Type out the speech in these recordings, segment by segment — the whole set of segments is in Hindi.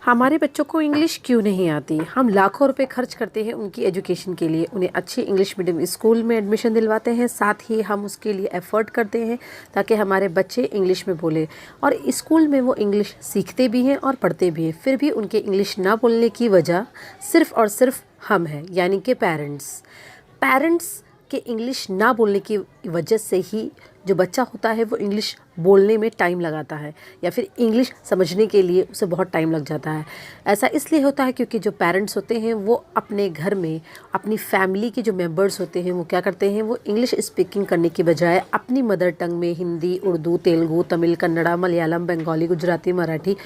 हमारे बच्चों को इंग्लिश क्यों नहीं आती? हम लाखों रुपए खर्च करते हैं उनकी एजुकेशन के लिए, उन्हें अच्छे इंग्लिश मीडियम स्कूल में एडमिशन दिलवाते हैं, साथ ही हम उसके लिए एफ़र्ट करते हैं ताकि हमारे बच्चे इंग्लिश में बोलें और स्कूल में वो इंग्लिश सीखते भी हैं और पढ़ते भी हैं। फिर भी उनके इंग्लिश ना बोलने की वजह सिर्फ़ और सिर्फ हम हैं, यानी कि पेरेंट्स के इंग्लिश ना बोलने की वजह से ही जो बच्चा होता है वो इंग्लिश बोलने में टाइम लगाता है या फिर इंग्लिश समझने के लिए उसे बहुत टाइम लग जाता है। ऐसा इसलिए होता है क्योंकि जो पेरेंट्स होते हैं वो अपने घर में अपनी फैमिली के जो मेंबर्स होते हैं वो क्या करते हैं, वो इंग्लिश स्पीकिंग करने की बजाय अपनी मदर टंग में हिंदी, उर्दू, तेलुगु, तमिल, कन्नड़ा, मलयालम, बंगाली, गुजराती, मराठी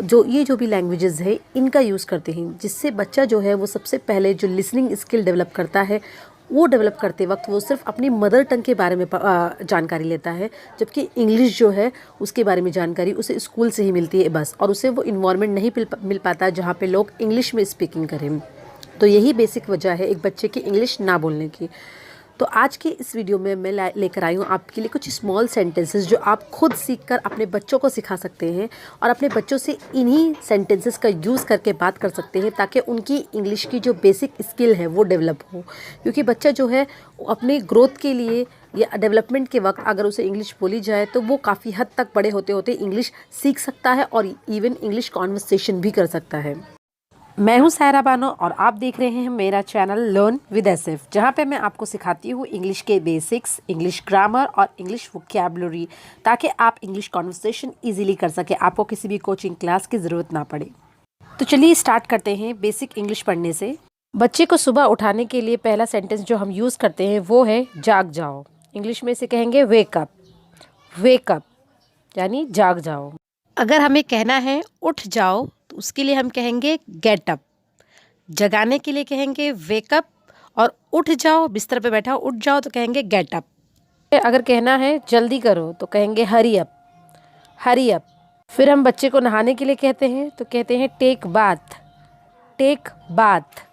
जो भी लैंग्वेजेस है इनका यूज़ करते हैं, जिससे बच्चा जो है वो सबसे पहले जो लिसनिंग स्किल डेवलप करता है वो डेवलप करते वक्त वो सिर्फ अपनी मदर टंग के बारे में जानकारी लेता है, जबकि इंग्लिश जो है उसके बारे में जानकारी उसे स्कूल से ही मिलती है बस, और उसे वो इन्वायरमेंट नहीं मिल पाता जहाँ पे लोग इंग्लिश में स्पीकिंग करें। तो यही बेसिक वजह है एक बच्चे की इंग्लिश ना बोलने की। तो आज की इस वीडियो में मैं लेकर आई हूँ आपके लिए कुछ स्मॉल सेंटेंसेस जो आप खुद सीखकर अपने बच्चों को सिखा सकते हैं और अपने बच्चों से इन्हीं सेंटेंसेस का यूज़ करके बात कर सकते हैं ताकि उनकी इंग्लिश की जो बेसिक स्किल है वो डेवलप हो। क्योंकि बच्चा जो है अपने ग्रोथ के लिए या डेवलपमेंट के वक्त अगर उसे इंग्लिश बोली जाए तो वो काफ़ी हद तक बड़े होते होते इंग्लिश सीख सकता है और इवन इंग्लिश कॉन्वर्सेशन भी कर सकता है। मैं हूं सायरा बानो और आप देख रहे हैं मेरा चैनल लर्न विद एसएफ, जहां पे मैं आपको सिखाती हूं इंग्लिश के बेसिक्स, इंग्लिश ग्रामर और इंग्लिश वोकैबुलरी, ताकि आप इंग्लिश कॉन्वर्सेशन इजीली कर सके, आपको किसी भी कोचिंग क्लास की ज़रूरत ना पड़े। तो चलिए स्टार्ट करते हैं बेसिक इंग्लिश पढ़ने से। बच्चे को सुबह उठाने के लिए पहला सेंटेंस जो हम यूज़ करते हैं वो है जाग जाओ। इंग्लिश में इसे कहेंगे वेक अप यानी जाग जाओ। अगर हमें कहना है उठ जाओ तो उसके लिए हम कहेंगे गेट अप। जगाने के लिए कहेंगे वेक अप, और उठ जाओ, बिस्तर पे बैठा उठ जाओ तो कहेंगे गेट अप। अगर कहना है जल्दी करो तो कहेंगे हरी अप। फिर हम बच्चे को नहाने के लिए कहते हैं तो कहते हैं टेक बाथ।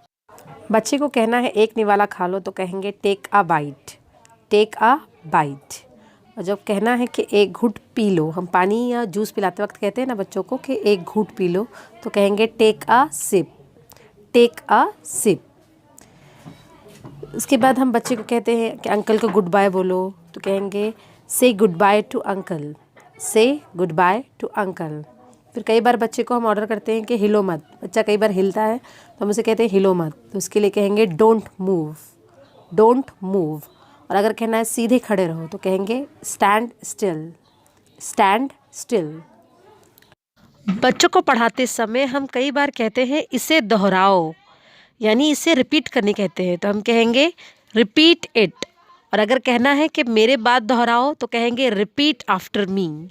बच्चे को कहना है एक निवाला खा लो तो कहेंगे टेक अ बाइट। और जब कहना है कि एक घूंट पी लो, हम पानी या जूस पिलाते वक्त कहते हैं ना बच्चों को कि एक घूंट पी लो, तो कहेंगे टेक अ सिप। उसके बाद हम बच्चे को कहते हैं कि अंकल को गुड बाय बोलो तो कहेंगे से गुड बाय टू अंकल। फिर कई बार बच्चे को हम ऑर्डर करते हैं कि हिलो मत, बच्चा कई बार हिलता है तो हम उसे कहते हैं हिलो मत, तो उसके लिए कहेंगे डोंट मूव। और अगर कहना है सीधे खड़े रहो तो कहेंगे स्टैंड स्टिल। बच्चों को पढ़ाते समय हम कई बार कहते हैं इसे दोहराओ, यानी इसे रिपीट करने कहते हैं, तो हम कहेंगे रिपीट इट। और अगर कहना है कि मेरे बाद दोहराओ तो कहेंगे रिपीट आफ्टर मी।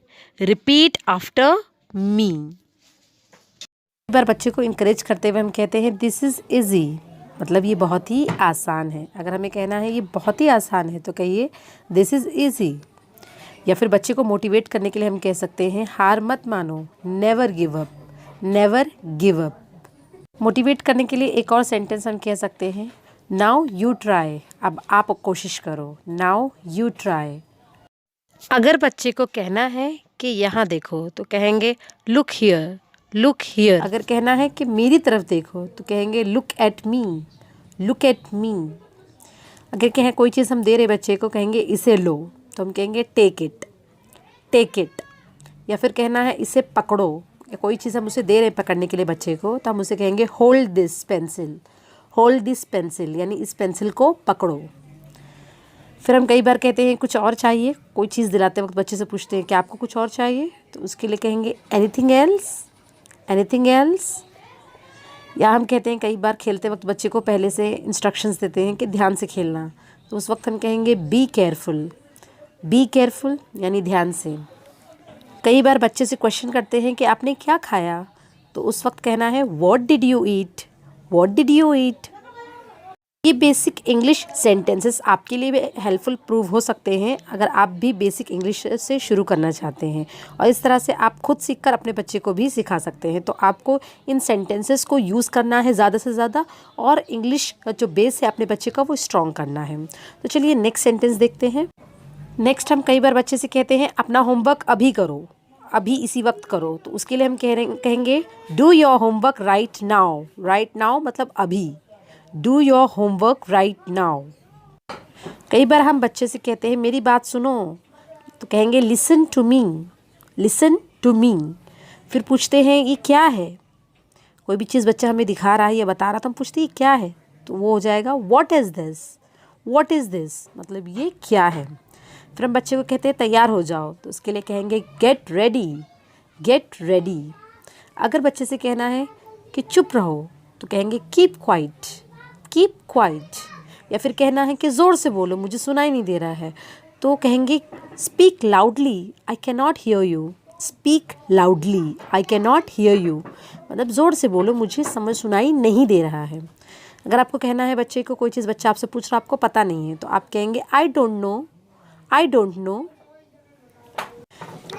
एक बार बच्चे को इनकरेज करते हुए हम कहते हैं दिस इज़ इजी, मतलब ये बहुत ही आसान है। अगर हमें कहना है ये बहुत ही आसान है तो कहिए दिस इज़ ईजी। या फिर बच्चे को मोटिवेट करने के लिए हम कह सकते हैं हार मत मानो, नेवर गिव अप। मोटिवेट करने के लिए एक और सेंटेंस हम कह सकते हैं नाउ यू ट्राई, अब आप कोशिश करो, नाउ यू ट्राई। अगर बच्चे को कहना है कि यहाँ देखो तो कहेंगे लुक हियर। अगर कहना है कि मेरी तरफ देखो तो कहेंगे लुक एट मी। अगर कहें कोई चीज़ हम दे रहे बच्चे को कहेंगे इसे लो तो हम कहेंगे टेक इट। या फिर कहना है इसे पकड़ो, या कोई चीज़ हम उसे दे रहे पकड़ने के लिए बच्चे को तो हम उसे कहेंगे होल्ड दिस पेंसिल, यानी इस पेंसिल को पकड़ो। फिर हम कई बार कहते हैं कुछ और चाहिए, कोई चीज़ दिलाते वक्त बच्चे से पूछते हैं कि आपको कुछ और चाहिए, तो उसके लिए कहेंगे एनीथिंग एल्स। या हम कहते हैं कई बार खेलते वक्त बच्चे को पहले से इंस्ट्रक्शंस देते हैं कि ध्यान से खेलना, तो उस वक्त हम कहेंगे बी केयरफुल यानी ध्यान से। कई बार बच्चे से क्वेश्चन करते हैं कि आपने क्या खाया, तो उस वक्त कहना है व्हाट डिड यू ईट। ये बेसिक इंग्लिश सेंटेंसेस आपके लिए भी हेल्पफुल प्रूव हो सकते हैं अगर आप भी बेसिक इंग्लिश से शुरू करना चाहते हैं, और इस तरह से आप खुद सीखकर अपने बच्चे को भी सिखा सकते हैं। तो आपको इन सेंटेंसेस को यूज़ करना है ज़्यादा से ज़्यादा, और इंग्लिश का जो बेस है अपने बच्चे का वो स्ट्रॉन्ग करना है। तो चलिए नेक्स्ट सेंटेंस देखते हैं। नेक्स्ट हम कई बार बच्चे से कहते हैं अपना होमवर्क अभी करो। अभी इसी वक्त करो, तो उसके लिए हम कहेंगे do your homework right now. Right now मतलब अभी, do your homework right now. कई बार हम बच्चे से कहते हैं मेरी बात सुनो, तो कहेंगे listen to me, listen to me. फिर पूछते हैं ये क्या है, कोई भी चीज़ बच्चा हमें दिखा रहा है या बता रहा, तो हम पूछते हैं ये क्या है, तो वो हो जाएगा what is this, what is this मतलब ये क्या है। फिर हम बच्चे को कहते हैं तैयार हो जाओ, तो उसके लिए कहेंगे गेट रेडी, गेट रेडी। अगर बच्चे से कहना है कि चुप रहो, तो कहेंगे कीप क्वाइट, कीप क्वाइट। या फिर कहना है कि ज़ोर से बोलो, मुझे सुनाई नहीं दे रहा है, तो कहेंगे speak loudly, I can not here you, speak loudly, I can not here you मतलब ज़ोर से बोलो, मुझे समझ सुनाई नहीं दे रहा है। अगर आपको कहना है बच्चे को कोई चीज़, बच्चा आपसे पूछ रहा आपको पता नहीं है, तो आप कहेंगे I don't know, I don't know.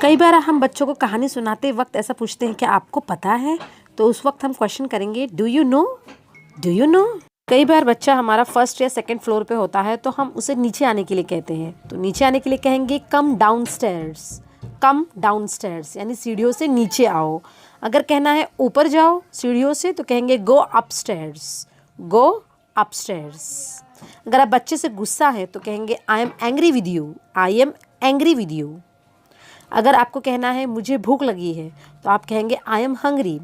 कई बार हम बच्चों को कहानी सुनाते वक्त ऐसा पूछते हैं कि आपको पता है, तो उस वक्त हम क्वेश्चन करेंगे do you know, do you know. कई बार बच्चा हमारा फर्स्ट या सेकंड फ्लोर पे होता है, तो हम उसे नीचे आने के लिए कहते हैं, तो नीचे आने के लिए कहेंगे come down stairs, come down stairs यानी सीढ़ियों से नीचे आओ। अगर कहना है ऊपर जाओ सीढ़ियों से, तो कहेंगे go up stairs, go up stairs. अगर आप बच्चे से गुस्सा है, तो कहेंगे I am angry with you, I am angry with you. अगर आपको कहना है मुझे भूख लगी है, तो आप कहेंगे आई एम हंग्री।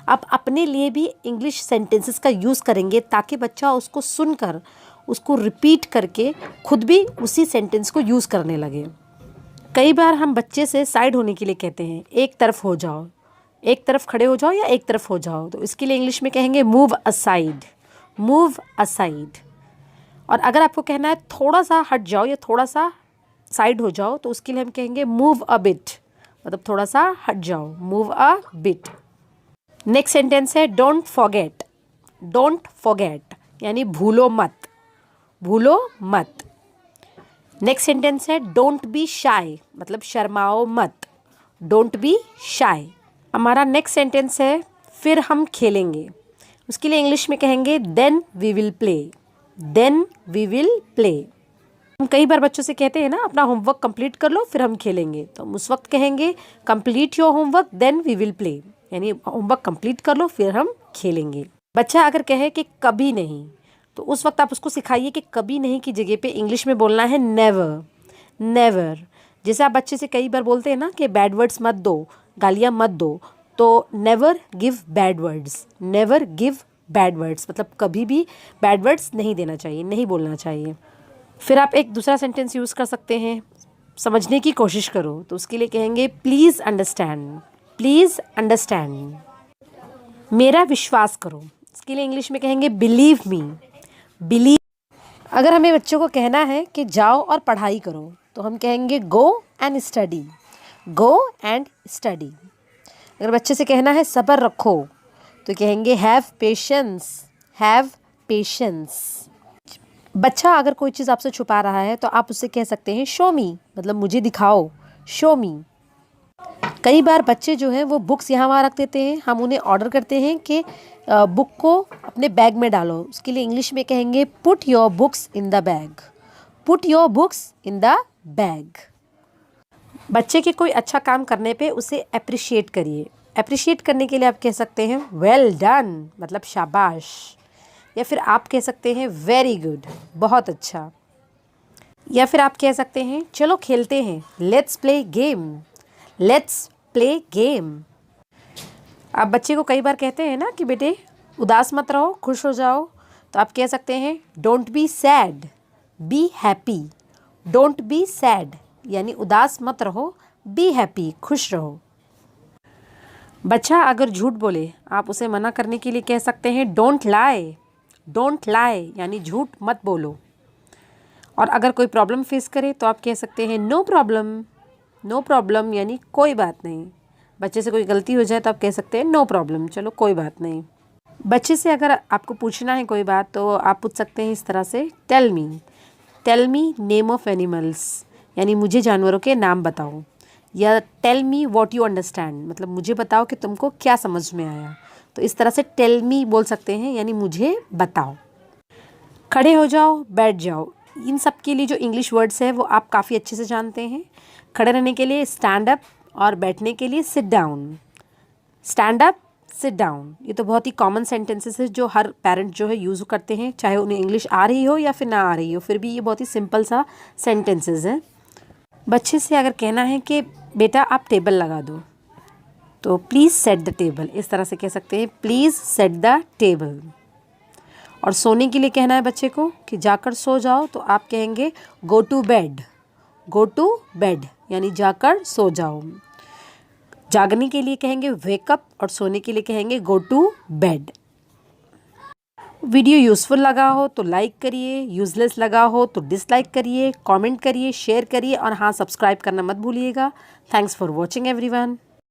आप अपने लिए भी इंग्लिश सेंटेंसेस का यूज़ करेंगे, ताकि बच्चा उसको सुनकर उसको रिपीट करके खुद भी उसी सेंटेंस को यूज़ करने लगे। कई बार हम बच्चे से साइड होने के लिए कहते हैं, एक तरफ हो जाओ, एक तरफ खड़े हो जाओ या एक तरफ हो जाओ, तो इसके लिए इंग्लिश में कहेंगे मूव असाइड, मूव असाइड। और अगर आपको कहना है थोड़ा सा हट जाओ या थोड़ा सा साइड हो जाओ, तो उसके लिए हम कहेंगे मूव अ बिट मतलब थोड़ा सा हट जाओ, move a bit. Next sentence है डोंट फॉरगेट, डोंट फॉरगेट यानी भूलो मत, भूलो मत। नेक्स्ट सेंटेंस है डोंट बी शाय मतलब शर्माओ मत, डोंट बी शाय। हमारा नेक्स्ट सेंटेंस है फिर हम खेलेंगे, उसके लिए इंग्लिश में कहेंगे then we will play, then we will play. हम कई बार बच्चों से कहते हैं ना अपना होमवर्क कंप्लीट कर लो फिर हम खेलेंगे, तो हम उस वक्त कहेंगे complete your homework then we will play यानी होमवर्क कंप्लीट कर लो फिर हम खेलेंगे। बच्चा अगर कहे कि कभी नहीं, तो उस वक्त आप उसको सिखाइए कि कभी नहीं की जगह पे इंग्लिश में बोलना है नेवर, नेवर। जैसे आप बच्चे से कई बार बोलते हैं ना कि बैड वर्ड्स मत दो, गालियाँ मत दो, तो never give bad words, never give bad words मतलब कभी भी बैड वर्ड्स नहीं देना चाहिए, नहीं बोलना चाहिए। फिर आप एक दूसरा सेंटेंस यूज़ कर सकते हैं, समझने की कोशिश करो, तो उसके लिए कहेंगे प्लीज़ अंडरस्टैंड, प्लीज़ अंडरस्टैंड। मेरा विश्वास करो, इसके लिए इंग्लिश में कहेंगे बिलीव मी, बिलीव। अगर हमें बच्चों को कहना है कि जाओ और पढ़ाई करो, तो हम कहेंगे go and study, go and study. अगर बच्चे से कहना है सब्र रखो, तो कहेंगे हैव पेशेंस, हैव पेशेंस। बच्चा अगर कोई चीज़ आपसे छुपा रहा है, तो आप उससे कह सकते हैं शो मी मतलब मुझे दिखाओ, शो मी। कई बार बच्चे जो हैं वो बुक्स यहाँ वहाँ रख देते हैं, हम उन्हें ऑर्डर करते हैं कि बुक को अपने बैग में डालो, उसके लिए इंग्लिश में कहेंगे put your books in the bag, put your books in the bag. बच्चे के कोई अच्छा काम करने पे उसे अप्रिशिएट करिए, अप्रिशिएट करने के लिए आप कह सकते हैं वेल डन मतलब शाबाश, या फिर आप कह सकते हैं वेरी गुड बहुत अच्छा, या फिर आप कह सकते हैं चलो खेलते हैं let's play game, let's play game. आप बच्चे को कई बार कहते हैं ना कि बेटे उदास मत रहो खुश हो जाओ, तो आप कह सकते हैं don't be sad, be happy, don't be sad यानी उदास मत रहो, बी हैप्पी खुश रहो। बच्चा अगर झूठ बोले, आप उसे मना करने के लिए कह सकते हैं डोंट लाई, डोंट लाई यानी झूठ मत बोलो। और अगर कोई प्रॉब्लम फेस करे, तो आप कह सकते हैं नो प्रॉब्लम, नो प्रॉब्लम यानी कोई बात नहीं। बच्चे से कोई गलती हो जाए, तो आप कह सकते हैं नो प्रॉब्लम चलो कोई बात नहीं। बच्चे से अगर आपको पूछना है कोई बात, तो आप पूछ सकते हैं इस तरह से tell me name of animals यानी मुझे जानवरों के नाम बताओ, या tell me what you understand मतलब मुझे बताओ कि तुमको क्या समझ में आया। तो इस तरह से टेल मी बोल सकते हैं यानी मुझे बताओ। खड़े हो जाओ, बैठ जाओ, इन सब के लिए जो इंग्लिश वर्ड्स है वो आप काफ़ी अच्छे से जानते हैं। खड़े रहने के लिए स्टैंड अप और बैठने के लिए sit down, stand up, sit down. ये तो बहुत ही कॉमन सेंटेंसेस है जो हर पेरेंट जो है यूज़ करते हैं, चाहे उन्हें इंग्लिश आ रही हो या फिर ना आ रही हो, फिर भी ये बहुत ही सिंपल सा सेंटेंसेस हैं। बच्चे से अगर कहना है कि बेटा आप टेबल लगा दो, तो प्लीज़ सेट द टेबल, इस तरह से कह सकते हैं, प्लीज़ सेट द टेबल। और सोने के लिए कहना है बच्चे को कि जाकर सो जाओ, तो आप कहेंगे go to bed, go to bed यानी जाकर सो जाओ। जागने के लिए कहेंगे वेक अप और सोने के लिए कहेंगे go to bed. Video useful लगा हो तो लाइक करिए, यूज़लेस लगा हो तो डिसलाइक करिए, कमेंट करिए, शेयर करिए और हाँ, सब्सक्राइब करना मत भूलिएगा। Thanks for watching everyone.